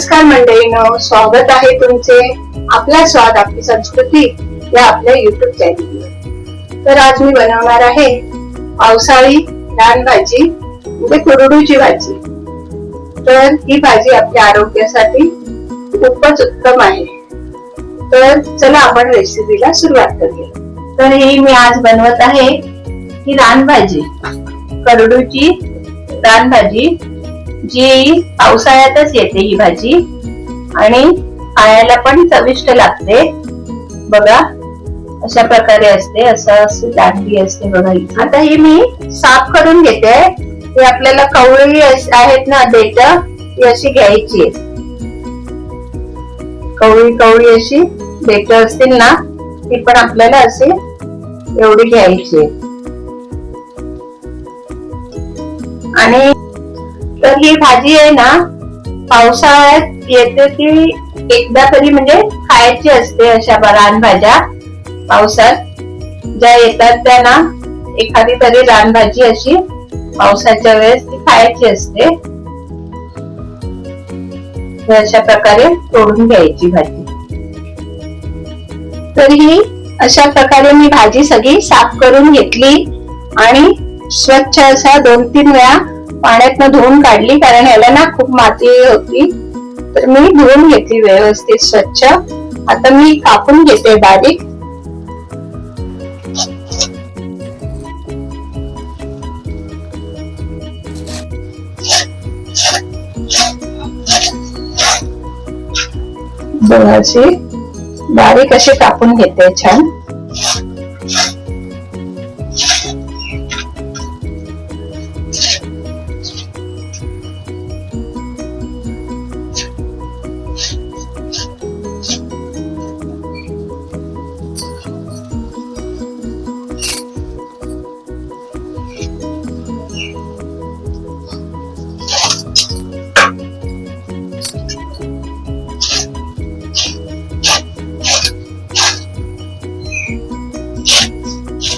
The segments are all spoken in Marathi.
नमस्कार मंडळींनो, स्वागत आहे तुमचे आपला स्वाद आपली संस्कृती या आपल्या युट्यूब चॅनलवर। तर आज मी बनवणार आहे पावसाळी रान भाजी म्हणजे कुरडूची भाजी। तर ही भाजी आपल्या आरोग्यासाठी खूपच उत्तम आहे। तर चला आपण रेसिपीला सुरुवात करूया। तर ही मी आज बनवत आहे ही रान भाजी, कुरडूची रान भाजी, जी पावसाळ्यातच येते ही भाजी आणि खायला पण चविष्ट लागते। बघा अशा प्रकारे असते, असं दांडी असते बघा। आता ही मी साफ करून घेते। ही आपल्याला कवळी आहेत ना देठ, ती अशी घ्यायची, कवळी कवळी अशी देठ असतील ना ती पण आपल्याला असे एवढी घ्यायची। आणि तर ही भाजी आहे ना पावसाळ्यात येते, ती एकदा तरी म्हणजे खायची असते। अशा रान भाज्या पावसात ज्या येतात त्या ना एखादी तरी रान भाजी अशी पावसाच्या वेळेस ती खायची असते। अशा प्रकारे तोडून घ्यायची भाजी। तर ही अशा प्रकारे मी भाजी सगळी साफ करून घेतली आणि स्वच्छ असा 2-3 वेळा पाण्यातनं धुवून काढली, कारण याला ना खूप माती होती। तर मी धुवून घेतली व्यवस्थित स्वच्छ। आता मी कापून घेते बारीक। अशी बारीक अशी कापून घेते छान।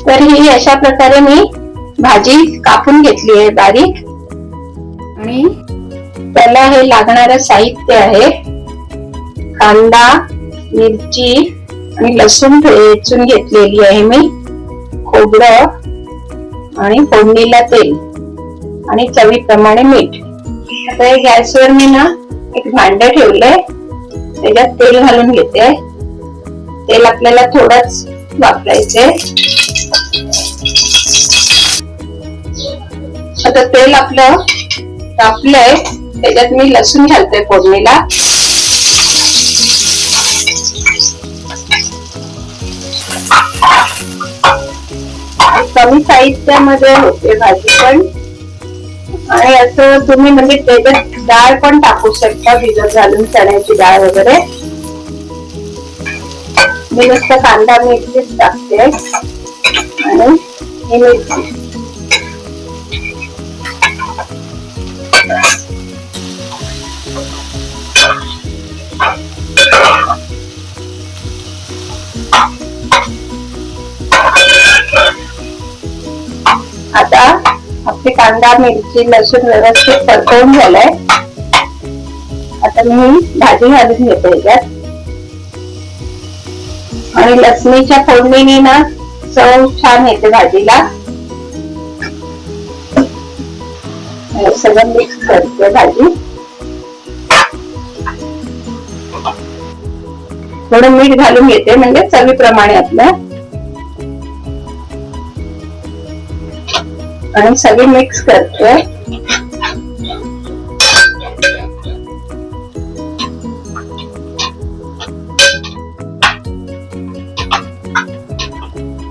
तर ही अशा प्रकारे मी भाजी कापून घेतली आहे बारीक। आणि त्याला हे लागणारं साहित्य आहे कांदा, मिरची आणि लसूण ठेचून घेतलेली आहे मी, खोबरं आणि फोडणीला तेल आणि चवीप्रमाणे मीठ। आता हे गॅसवर मी ना एक भांड ठेवलंय, त्याच्यात तेल घालून घेते। तेल आपल्याला थोडंच वापरायचंय। आता तेल आपलं तापलंय, त्याच्यात मी लसूण घालते फोडणीला। कमी साहित्यामध्ये होते भाजी पण, आणि असं तुम्ही म्हणजे त्याच्यात डाळ पण टाकू शकता, भिजत घालून चण्याची डाळ वगैरे। मी नुसतं कांदा मिरचीच टाकते आणि ही मिरची। आता आपली कांदा मिरची लसूण व्यवस्थित परतवून झालाय। आता मी भाजी घालून घेते याच्यात, आणि लसणीच्या फोडणीने ना चव छान येते भाजीला। सगळं मिक्स करते भाजी। थोडं मीठ घालून घेते म्हणजे चवीप्रमाणे आपलं, आणि सगळी मिक्स करते।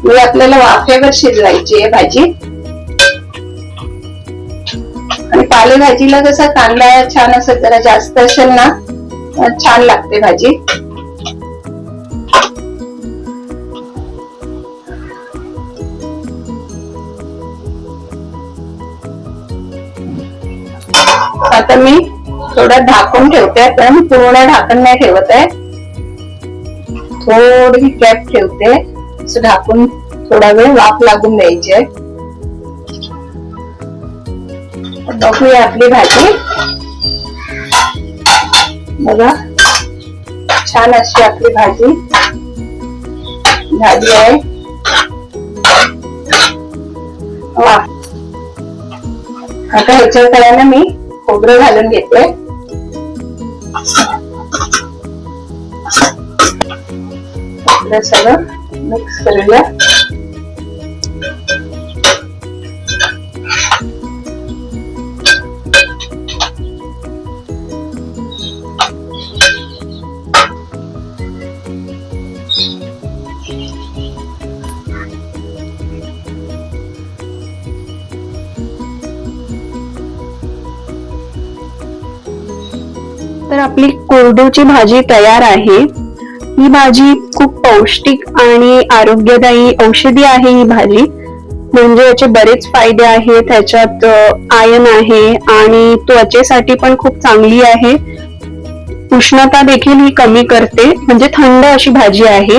ही आपल्याला वाफेवर शिजवायची आहे भाजी। आणि पालेभाजीला जसा कांदा छान असं जरा जास्त असेल ना छान लागते भाजी। आता मी थोडं झाकून ठेवते, पण पूर्ण झाकण नाही ठेवत आहे, थोडी गॅप ठेवते। असं झाकून थोडा वेळ वाफ लागून द्यायची आहे। बघूया आपली भाजी बघा छान अशी आपली भाजी झाली आहे. वा, आता ह्याच्यावर करायला मी खोबरं घालून घेते. सगळं मिक्स करूया. तर आपली कोरडूची भाजी तयार आहे. ही भाजी खूप पौष्टिक आणि आरोग्यदायी औषधी आहे. ही भाजी म्हणजे याचे बरेच फायदे आहेत. त्याच्यात आयर्न आहे आणि त्वचेसाठी पण खूप चांगली आहे. उष्णता देखील ही कमी करते, म्हणजे थंड अशी भाजी आहे.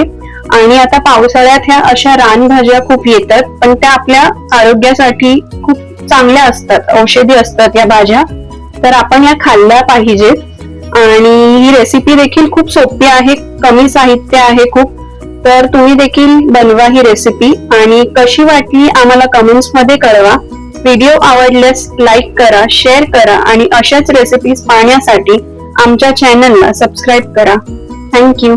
आणि आता पावसाळ्यात ह्या अशा रानभाज्या खूप येतात, पण त्या आपल्या आरोग्यासाठी खूप चांगल्या असतात, औषधी असतात या भाज्या. तर आपण या खाल्ल्या पाहिजेत. आणि ही रेसिपी देखील खूप सोपी आहे, कमी साहित्य आहे खूप. तर तुम्ही देखील बनवा ही रेसिपी आणि कशी वाटली आम्हाला कमेंट्स मध्ये कळवा. व्हिडिओ आवडल्यास लाईक करा, शेअर करा आणि अशाच रेसिपीज पाहण्यासाठी आमच्या चॅनलला सबस्क्राईब करा. थँक्यू.